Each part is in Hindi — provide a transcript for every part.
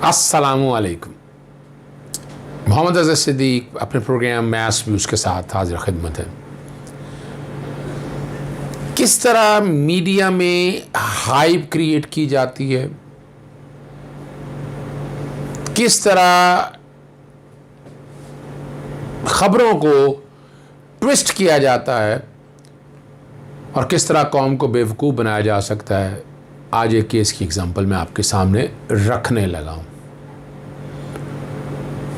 अस्सलामुअलैकुम। मोहम्मद अज़हर सिद्दीक अपने प्रोग्राम मैथ्स व्यूज़ के साथ हाजिर खिदमत है। किस तरह मीडिया में हाइप क्रिएट की जाती है, किस तरह खबरों को ट्विस्ट किया जाता है और किस तरह कौम को बेवकूफ़ बनाया जा सकता है, आज एक केस की एग्जांपल मैं आपके सामने रखने लगा हूँ।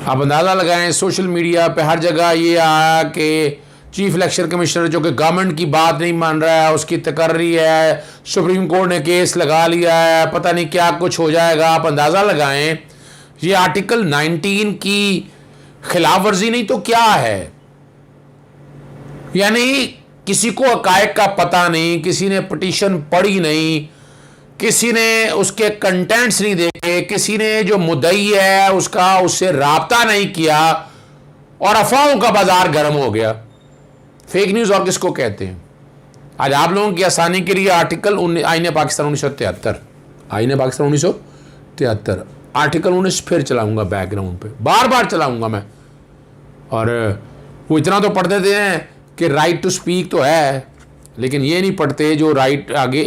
आप अंदाज़ा लगाएं, सोशल मीडिया पे हर जगह ये आया कि चीफ इलेक्शन कमिश्नर जो कि गवर्नमेंट की बात नहीं मान रहा है, उसकी तकर्री है, सुप्रीम कोर्ट ने केस लगा लिया है, पता नहीं क्या कुछ हो जाएगा। आप अंदाज़ा लगाएं, ये आर्टिकल 19 की खिलाफ वर्जी नहीं तो क्या है। यानी किसी को हकायक का पता नहीं, किसी ने पिटीशन पढ़ी नहीं, किसी ने उसके कंटेंट्स नहीं देखे, किसी ने जो मुद्दई है उसका उससे राब्ता नहीं किया और अफवाहों का बाजार गर्म हो गया। फेक न्यूज़ और किसको कहते हैं। आज आप लोगों की आसानी के लिए आर्टिकल आईने पाकिस्तान 1973, आईने पाकिस्तान 1973 आर्टिकल 19 फिर चलाऊंगा, बैकग्राउंड पे बार बार चलाऊंगा मैं। और वो इतना तो पढ़ देते हैं कि राइट टू स्पीक तो है, लेकिन ये नहीं पढ़ते जो राइट आगे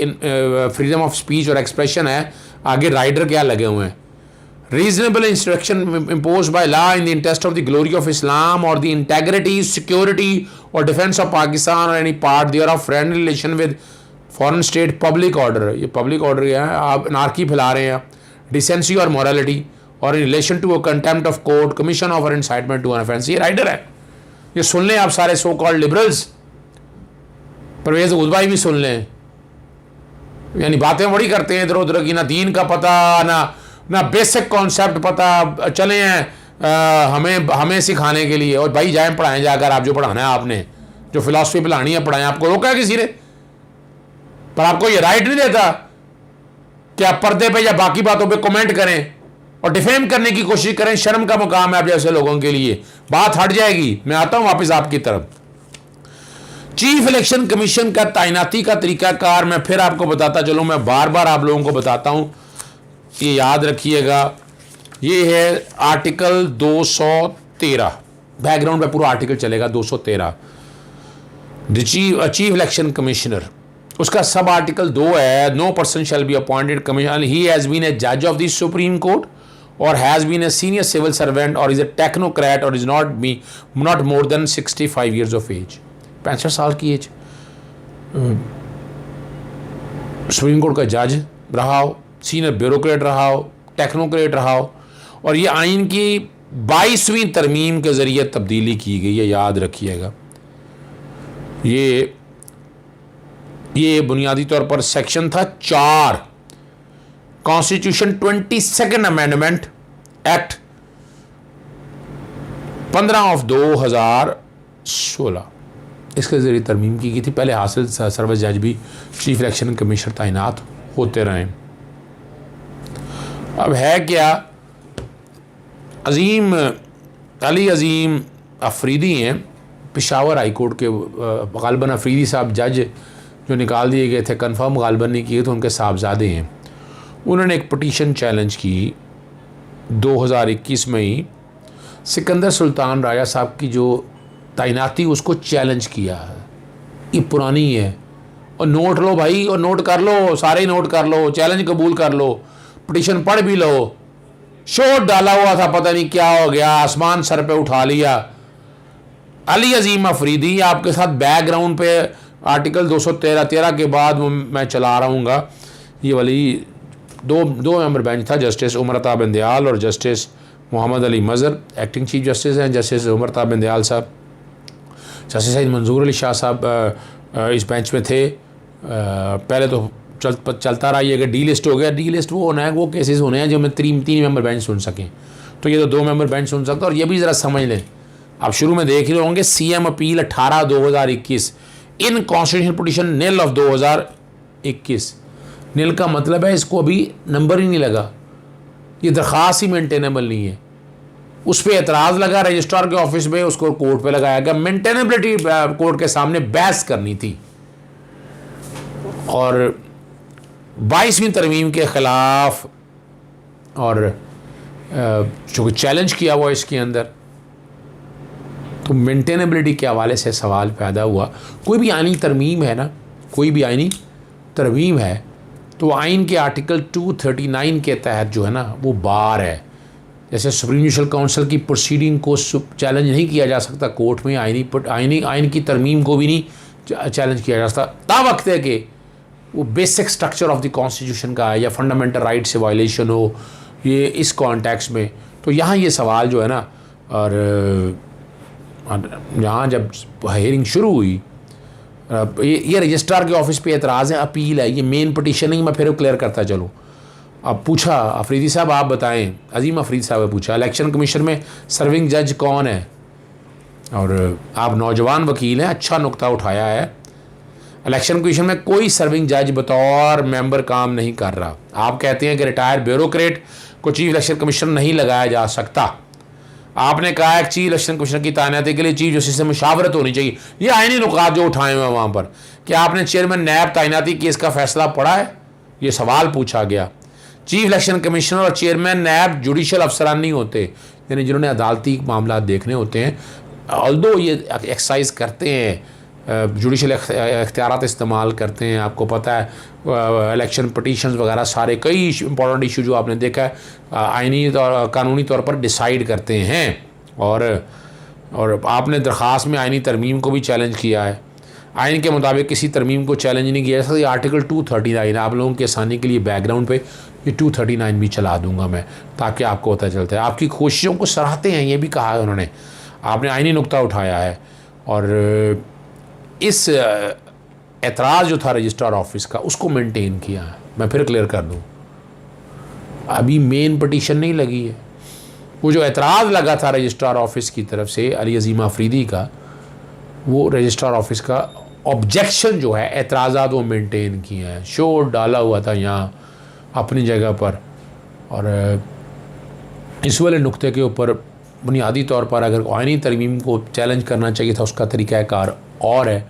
फ्रीडम ऑफ स्पीच और एक्सप्रेशन है, आगे राइडर क्या लगे हुए हैं। Reasonable instruction impose by law in the interest of the glory of Islam और द इंटेग्रिटी, सिक्योरिटी और डिफेंस ऑफ पाकिस्तान और any part thereof friend relation with foreign state. Public order, ये पब्लिक ऑर्डर क्या है, आप अनार्की फैला रहे हैं, डिसेंसी और मॉरलिटी और in relation to a contempt of court, commission of और इंसाइटमेंट टू एन ऑफेंस। ये राइडर है। ये सुन लें आप सारे सो कॉल्ड लिबरल्स, परवेज उदवाई भी सुन लें। यानी बातें बड़ी करते हैं इधर उधर की, ना दीन का पता, ना बेसिक कॉन्सेप्ट पता, चले हैं हमें सिखाने के लिए। और भाई जाएं पढ़ाएं जाकर, आप जो पढ़ाना है आपने, जो फिलॉसफी पढ़ानी है पढ़ाएं। आपको रोका है किसी ने? पर आपको ये राइट नहीं देता कि आप पर्दे पे या बाकी बातों पे कमेंट करें और डिफेम करने की कोशिश करें। शर्म का मुकाम है आप जैसे लोगों के लिए। बात हट जाएगी। मैं आता हूं वापस आपकी तरफ। चीफ इलेक्शन कमीशन का तैनाती का तरीकाकार मैं फिर आपको बताता चलूं, मैं बार बार आप लोगों को बताता हूं, ये याद रखिएगा। ये है आर्टिकल 213, बैकग्राउंड पे पूरा आर्टिकल चलेगा। 213 द चीफ इलेक्शन कमिश्नर, उसका सब आर्टिकल 2 है। No person shall be appointed commissioner, he has been a जज of the Supreme Court or has been a senior civil servant or is a technocrat or is not more than 65 years of age। 65 साल की एज, सुप्रीम कोर्ट का जज रहा हो, सीनियर ब्यूरोक्रेट रहा हो, टेक्नोक्रेट रहा हो। और ये आइन की 22वीं तरमीम के ज़रिए तब्दीली की गई है, याद रखिएगा। ये बुनियादी तौर पर सेक्शन था 4 कॉन्स्टिट्यूशन 22nd अमेंडमेंट एक्ट 15/2016, इसके जरिए तरमीम की गई थी। पहले हासिल सर्विस जज भी चीफ इलेक्शन कमिश्नर तैनात होते रहे। अब है क्या, अली अजीम अफरीदी हैं, पेशावर हाई कोर्ट के गालिबन अफरीदी साहब जज जो निकाल दिए गए थे, कन्फर्म गालिबन नहीं किए तो उनके साहबजादे हैं। उन्होंने एक पिटीशन चैलेंज की 2021 में ही, सिकंदर सुल्तान राजा साहब की जो तैनाती उसको चैलेंज किया है। ये पुरानी है और नोट लो भाई, और नोट कर लो, सारे नोट कर लो, चैलेंज कबूल कर लो, पिटीशन पढ़ भी लो। शोर डाला हुआ था, पता नहीं क्या हो गया, आसमान सर पे उठा लिया। अली अजीम अफरीदी आपके साथ बैकग्राउंड पे आर्टिकल 213 के बाद मैं चला रहूँगा। ये वाली दो मेंबर बेंच था, जस्टिस उमर अता बिन दयाल और justice Mohammad Ali Mazhar acting chief justice हैं। जस्टिस उमर अता बिन दयाल साहब, जस्टिस सईद मंजूर अली शाह साहब इस बेंच में थे। पहले तो चलता रहा ये कि डी लिस्ट हो गया। डी लिस्ट वो होना है, वो केसेस होने हैं जो मैं तीन मेंबर बेंच सुन सकें, तो ये तो 2 मेंबर बेंच सुन सकते। और ये भी ज़रा समझ लें, आप शुरू में देख रहे होंगे CM appeal 18/2021 in constitution petition nil of 2021। नील का मतलब है इसको अभी नंबर ही नहीं लगा, ये दरख्वास्त ही मेंटेनेबल नहीं है। उस पर एतराज़ लगा रजिस्ट्रार के ऑफिस में, उसको कोर्ट पे लगाया गया। मेंटेनेबिलिटी कोर्ट के सामने बहस करनी थी और 22वीं तरमीम के ख़िलाफ़ और जो चैलेंज किया हुआ इसके अंदर। तो मेंटेनेबिलिटी के हवाले से सवाल पैदा हुआ। कोई भी आइनी तरमीम है ना, कोई भी आइनी तरमीम है तो आइन के आर्टिकल 239 के तहत जो है ना वो बार है। जैसे सुप्रीम जुडिशल काउंसिल की प्रोसीडिंग को चैलेंज नहीं किया जा सकता कोर्ट में, आइन की तरमीम को भी नहीं चैलेंज किया जा सकता। तावक्त है कि वो basic structure of the constitution का है या फंडामेंटल राइट से वायलेशन हो, ये इस कॉन्टेक्स्ट में। तो यहाँ ये सवाल जो है ना, और यहाँ जब हेयरिंग शुरू हुई, ये रजिस्ट्रार के ऑफिस पे एतराज़ है, अपील है, ये मेन पटिशन नहीं। मैं फिर क्लियर करता चलूँ। अब पूछा अफरीदी साहब आप बताएं, अजीम अफरीदी साहब ने पूछा इलेक्शन कमीशन में सर्विंग जज कौन है, और आप नौजवान वकील हैं, अच्छा नुक्ता उठाया है। इलेक्शन कमीशन में कोई सर्विंग जज बतौर मेंबर काम नहीं कर रहा। आप कहते हैं कि रिटायर ब्यूरोक्रेट को चीफ इलेक्शन कमीशनर नहीं लगाया जा सकता। आपने कहा है कि चीफ इलेक्शन कमीशनर की तैनाती के लिए चीफ जस्टिस से मुशावरत होनी चाहिए। ये आइनी नुकात जो उठाए हुए हैं वहाँ पर, कि आपने चेयरमैन नैब तैनाती केस का फैसला पढ़ा है, ये सवाल पूछा गया। चीफ इलेक्शन कमीशनर और चेयरमैन नैब जुडिशल अफसरान नहीं होते, यानी जिन्होंने अदालती मामला देखने होते हैं। ऑल्दो ये एक्सरसाइज करते हैं, जुडिशल इख्तियारात इस्तेमाल करते हैं। आपको पता है इलेक्शन पटिशन्स वगैरह सारे कई इंपॉर्टेंट इशू जो आपने देखा है आइनी और कानूनी तौर पर डिसाइड करते हैं। और आपने दरख्वास्त में आइनी तरमीम को भी चैलेंज किया है। आइन के मुताबिक किसी तरमीम को चैलेंज नहीं किया जा सकता। आर्टिकल 239 आप लोगों के आसानी के लिए बैकग्राउंड पे ये 239 भी चला दूंगा मैं, ताकि आपको पता चलता है। आपकी कोशिशों को सराहते हैं, ये भी कहा है उन्होंने, आपने आइनी नुक्ता उठाया है। और इस एतराज़ जो था रजिस्ट्रार ऑफिस का, उसको मेंटेन किया है। मैं फिर क्लियर कर दूं, अभी मेन पटिशन नहीं लगी है। वो जो एतराज़ लगा था रजिस्ट्रार ऑफिस की तरफ से अली अजीम अफरीदी का, वो रजिस्ट्रार ऑफिस का ऑब्जेक्शन जो है, एतराज़ात वो मेंटेन किए हैं। शोर डाला हुआ था यहाँ अपनी जगह पर। और इस वाले नुक्ते के ऊपर बुनियादी तौर पर अगर आइनी तरमीम को चैलेंज करना चाहिए था, उसका तरीक़ाकार और है,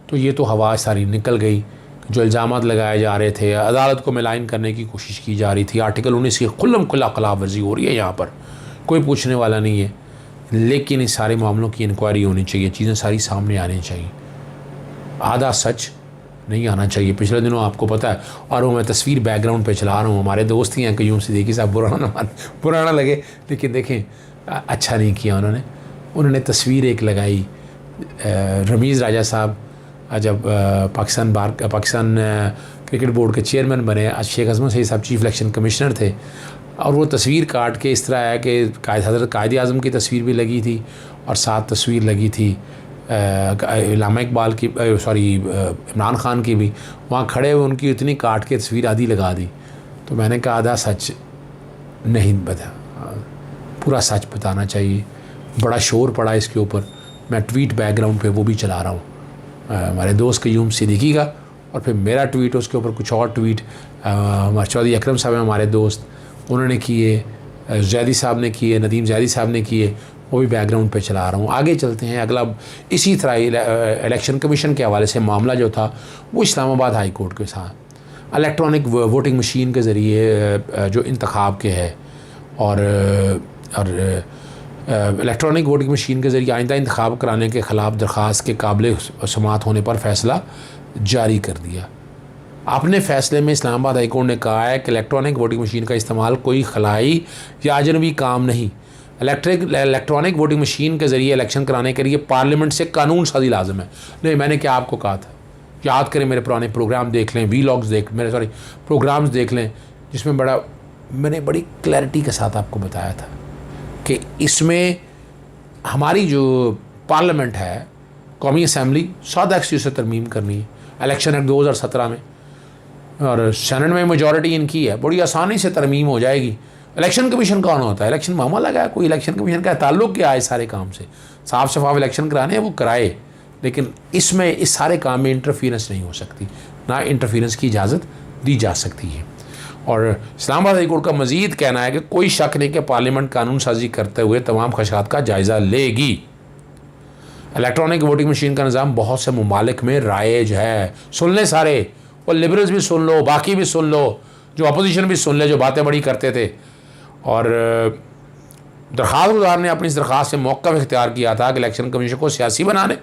तो ये तो हवा सारी निकल गई। जो इल्ज़ामात लगाए जा रहे थे, अदालत को मिलाइन करने की कोशिश की जा रही थी, आर्टिकल 19 की खुल्लम खुला खिलाफ वर्जी हो रही है, यहाँ पर कोई पूछने वाला नहीं है। लेकिन इस सारे मामलों की इंक्वायरी होनी चाहिए, चीज़ें सारी सामने आनी चाहिए, आधा सच नहीं आना चाहिए। पिछले दिनों आपको पता है, और वो मैं तस्वीर बैकग्राउंड पे चला रहा हूँ, हमारे दोस्त ही हैं कईयों से, देखिए साहब पुराना लगे, लेकिन देखें अच्छा नहीं किया उन्होंने तस्वीर एक लगाई। रमीज़ राजा साहब जब पाकिस्तान क्रिकेट बोर्ड के चेयरमैन बने, शेख अजमत सईद साहब चीफ इलेक्शन कमिश्नर थे, और वो तस्वीर काट के इस तरह है कि हज़रत कायद आज़म की तस्वीर भी लगी थी और साथ तस्वीर लगी थी इल्लामा इकबाल की, इमरान ख़ान की भी। वहाँ खड़े हुए उनकी इतनी काट के तस्वीर आधी लगा दी। तो मैंने कहा आधा सच नहीं बता, पूरा सच बताना चाहिए। बड़ा शोर पड़ा इसके ऊपर, मैं ट्वीट बैकग्राउंड पे वो भी चला रहा हूँ, हमारे दोस्त क़य्यूम सिद्दीकी का, और फिर मेरा ट्वीट, उसके ऊपर कुछ और ट्वीट चौधरी अकरम साहब हैं हमारे दोस्त, उन्होंने किए, जैदी साहब ने किए, नदीम जैदी साहब ने किए, वो भी बैकग्राउंड पे चला रहा हूँ। आगे चलते हैं। अगला इसी तरह इलेक्शन कमीशन के हवाले से मामला जो था वो इस्लामाबाद हाई कोर्ट के साथ इलेक्ट्रॉनिक वोटिंग मशीन के ज़रिए जो इंतखाब के है, और इलेक्ट्रॉनिक वोटिंग मशीन के ज़रिए आइंदा इंतखाब कराने के ख़िलाफ़ दरख्वास्त के काबिल समाअत होने पर फ़ैसला जारी कर दिया। अपने फ़ैसले में इस्लामाबाद हाई कोर्ट ने कहा है कि इलेक्ट्रॉनिक वोटिंग मशीन का इस्तेमाल कोई खलाई या अजनबी काम नहीं। इलेक्ट्रॉनिक वोटिंग मशीन के ज़रिए इलेक्शन कराने के लिए पार्लियामेंट से कानून साजी लाजम है। नहीं, मैंने क्या आपको कहा था, याद करें, मेरे पुराने प्रोग्राम देख लें, वीलॉग्स प्रोग्राम्स देख लें, जिसमें मैंने बड़ी क्लैरिटी के साथ आपको बताया था कि इसमें हमारी जो पार्लियामेंट है, कौमी असम्बली, 7 से तरमीम करनी है इलेक्शन एक्ट 2017 में, और सेनेट में मेजॉरिटी इनकी है, बड़ी आसानी से तरमीम हो जाएगी। इलेक्शन कमीशन कौन होता है? इलेक्शन मामा लगा है, कोई इलेक्शन कमीशन का ताल्लुक़ क्या है इस सारे काम से? साफ शफाफ इलेक्शन कराने हैं वो कराए, लेकिन इसमें इस सारे काम में इंटरफेरेंस नहीं हो सकती, ना इंटरफेरेंस की इजाज़त दी जा सकती है। और इस्लामाबाद हाई कोर्ट का मज़ीद कहना है कि कोई शक नहीं कि पार्लियामेंट कानून साजी करते हुए तमाम खदशात का जायज़ा लेगी। इलेक्ट्रॉनिक वोटिंग मशीन का निज़ाम बहुत से ममालिक में राइज है। सुन लें सारे, और लिबरल्स भी सुन लो, बाकी भी सुन लो, जो अपोजिशन भी सुन ले, जो बातें बड़ी करते थे। और दरख्वास्त गुजार ने अपनी इस दरख्वास्त से मौक़िफ़ इख्तियार किया था कि इलेक्शन कमीशन को सियासी बनाने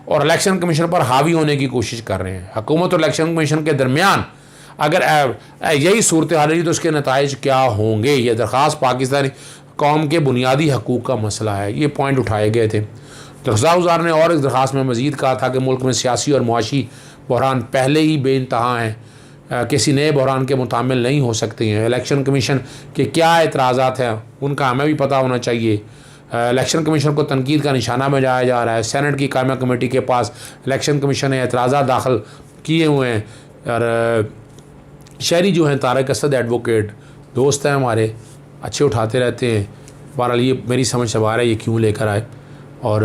और इलेक्शन कमीशन पर हावी होने की कोशिश कर रहे हैं। हुकूमत और इलेक्शन कमीशन के दरमियान अगर यही सूरत हाल रही तो उसके नताइज क्या होंगे। ये दरख्वास्त पाकिस्तानी कौम के बुनियादी हकूक़ का मसला है। ये पॉइंट उठाए गए थे। दरख्वास्त गुजार ने और इस दरख्वास्त में मज़ीद कहा था कि मुल्क में सियासी और मुआशी बहरान पहले ही बेइंतहा हैं, किसी नए बहरान के मुतामिल नहीं हो सकते हैं। इलेक्शन कमीशन के क्या एतराज़ात हैं उनका हमें भी पता होना चाहिए। इलेक्शन कमीशन को तनकीद का निशाना बनाया जा रहा है। सेनेट की कायमा कमेटी के पास इलेक्शन कमीशन ने एतराज़ात दाखिल किए हुए हैं और शहरी जो हैं तारिक असद एडवोकेट दोस्त हैं हमारे, अच्छे उठाते रहते हैं। बहरहाल ये मेरी समझ से बाहर है ये क्यों लेकर आए और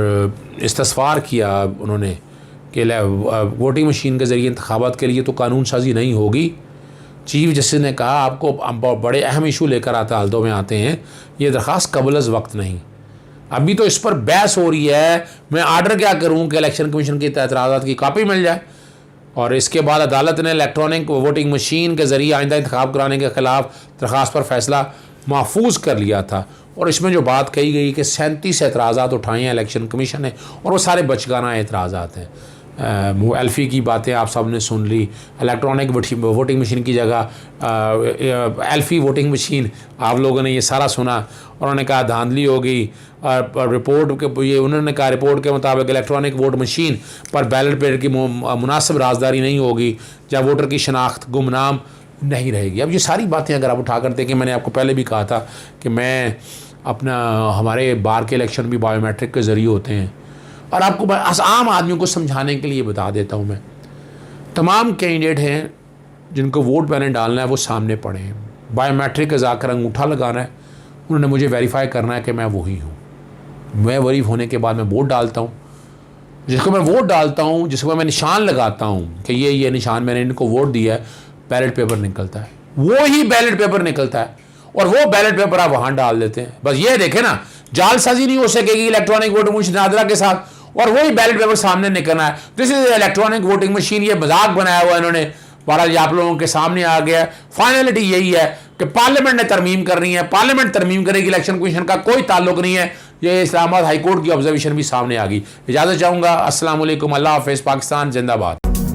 इस्तस्वार किया उन्होंने कि वोटिंग मशीन के ज़रिए इंतखाबात के लिए तो कानून साजी नहीं होगी। चीफ जस्टिस ने कहा आपको बड़े अहम इशू लेकर हालतों में आते हैं, ये दरख्वास्त कबल वक्त नहीं। अभी तो इस पर बहस हो रही है, मैं आर्डर क्या करूं कि इलेक्शन कमीशन के एतराज़ात की कापी मिल जाए। और इसके बाद अदालत ने इलेक्ट्रॉनिक वोटिंग मशीन के ज़रिए आइंदा इंतखाब कराने के ख़िलाफ़ दरख्वास्त पर फैसला महफूज कर लिया था। और इसमें जो बात कही गई कि 37 एतराज़ात उठाए हैं इलेक्शन कमीशन ने और वो सारे बचगाना एतराज़ात हैं। एल्फ़ी की बातें आप सब ने सुन ली। इलेक्ट्रॉनिक वोटिंग मशीन की जगह एल्फ़ी वोटिंग मशीन आप लोगों ने ये सारा सुना। उन्होंने कहा धांधली हो गई और रिपोर्ट के ये उन्होंने कहा रिपोर्ट के मुताबिक इलेक्ट्रॉनिक वोट मशीन पर बैलेट पेपर की मुनासिब राजदारी नहीं होगी जब वोटर की शनाख्त गुमनाम नहीं रहेगी। अब ये सारी बातें अगर आप उठा कर देखें, मैंने आपको पहले भी कहा था कि मैं अपना हमारे बार के इलेक्शन भी बायोमेट्रिक के ज़रिए होते हैं और आपको आम आदमियों को समझाने के लिए बता देता हूँ। मैं तमाम कैंडिडेट हैं जिनको वोट मैंने डालना है वो सामने पड़े हैं। बायोमेट्रिक का जाकर अंगूठा लगाना है, उन्होंने मुझे वेरीफाई करना है कि मैं वही हूँ। मैं वेरीफ होने के बाद मैं वोट डालता हूँ। जिसको मैं वोट डालता हूँ, जिसको मैं निशान लगाता हूँ कि ये निशान मैंने इनको वोट दिया है, बैलेट पेपर निकलता है। वो ही बैलेट पेपर निकलता है और वो बैलेट पेपर आप वहाँ डाल देते हैं। बस ये देखें ना, जालसाजी नहीं हो सकेगी इलेक्ट्रॉनिक वोटिंग मशीन नादरा के साथ और वही बैलेट पेपर सामने निकलना है। This is electronic voting machine. ये मजाक बनाया हुआ इन्होंने, बहरहाल आप लोगों के सामने आ गया। फाइनलिटी यही है कि पार्लियामेंट ने तरमीम करनी है, पार्लियामेंट तरमीम करेगी, इलेक्शन कमीशन का कोई ताल्लुक नहीं है। ये इस्लामाबाद हाई कोर्ट की ऑब्जर्वेशन भी सामने आ गई। इजाज़त चाहूँगा। अस्सलाम वालेकुम, अल्लाह हाफ़िज़, पाकिस्तान जिंदाबाद।